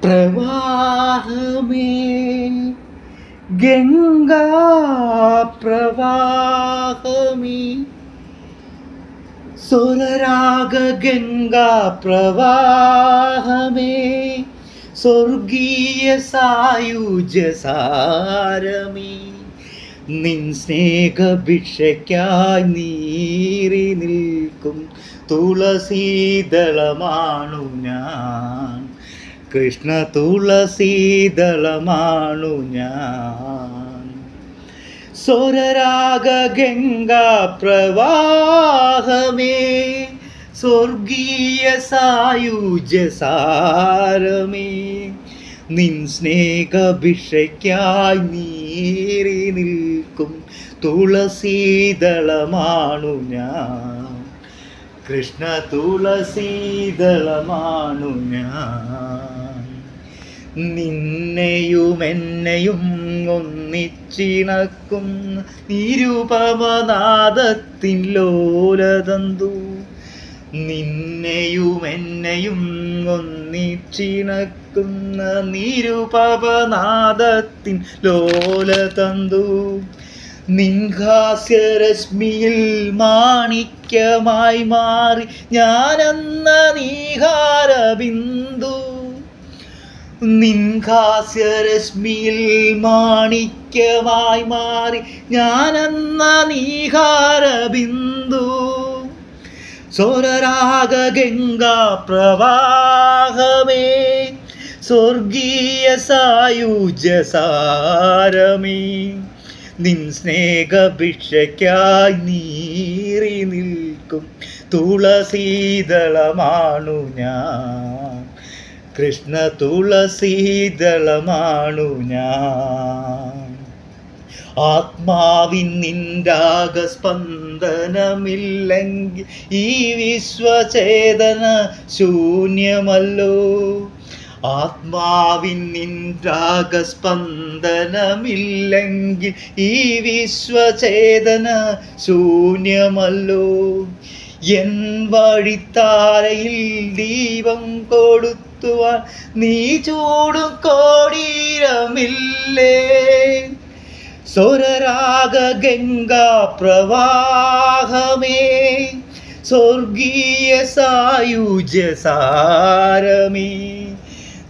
പ്രവാഹമേ ഗംഗാ പ്രവാഹമേ സ്വരരാഗ ഗംഗാ പ്രവാഹമേ സ്വർഗീയ സായുജ്യസാരമേ നിൻ സ്നേഹഭിക്ഷയ്ക്കായി നീറി നിൽക്കും തുളസീദളമാണു ഞാൻ. കൃഷ്ണ തുളസീദളമാണു ഞാൻ. സ്വരരാഗ ഗംഗാ പ്രവാഹമേ സ്വർഗീയ സായുജ്യസാരമേ നിൻ സ്നേഹഭിക്ഷയ്ക്കായി നീറി നിൽക്കും തുളസീദളമാണു ഞാൻ. കൃഷ്ണ തുളസീദളമാണു ഞാൻ. നിന്നെയും എന്നെയും ഒന്നിച്ചിണക്കും നിരുപമനാദത്തിൻ ലോലതന്തു. നിന്നെയും എന്നെയും ഒന്നിച്ചിണക്കുന്ന നിരുപമനാദത്തിൻ ലോലതന്തു. നിൻഹാസ്യരശ്മിയിൽ മാണിക്യമായി മാറി ഞാനെന്ന നീഹാരബിന്ദു. നിൻഹാസ്യരശ്മിയിൽ മാണിക്യമായി മാറി ഞാനെന്ന നീഹാരബിന്ദു. സ്വരരാഗ ഗംഗാ പ്രവാഹമേ സ്വർഗീയ സായുജ്യസാരമേ നിൻ സ്നേഹഭിക്ഷയ്ക്കായി നീറി നിൽക്കും തുളസീദളമാണു ഞാൻ. കൃഷ്ണ തുളസീദളമാണു ഞാൻ. ആത്മാവിൻ നിൻരാഗസ്പന്ദനമില്ലെങ്കിൽ ഈ വിശ്വചേതന ശൂന്യമല്ലോ. ആത്മാവിൻ നിൻരാഗസ്പന്ദനമില്ലെങ്കിൽ ഈ വിശ്വചേതന ശൂന്യമല്ലോ. എൻ വഴിത്താരയിൽ ദീപം കൊടുത്തുവാൻ നീ ചൂടും കോടീരമില്ലേ. സ്വരരാഗ ഗംഗാ പ്രവാഹമേ സ്വർഗീയ സായുജ്യസാരമേ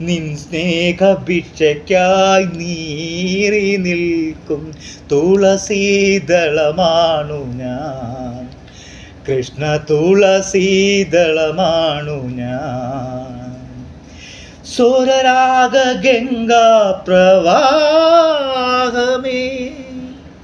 നിൻ സ്നേഹഭിക്ഷയ്ക്കായി നീറി നിൽക്കും തുളസീദളമാണു ഞാൻ. കൃഷ്ണ തുളസീദളമാണു ഞാൻ. സ്വരരാഗ ഗംഗാ പ്രവാഹമേ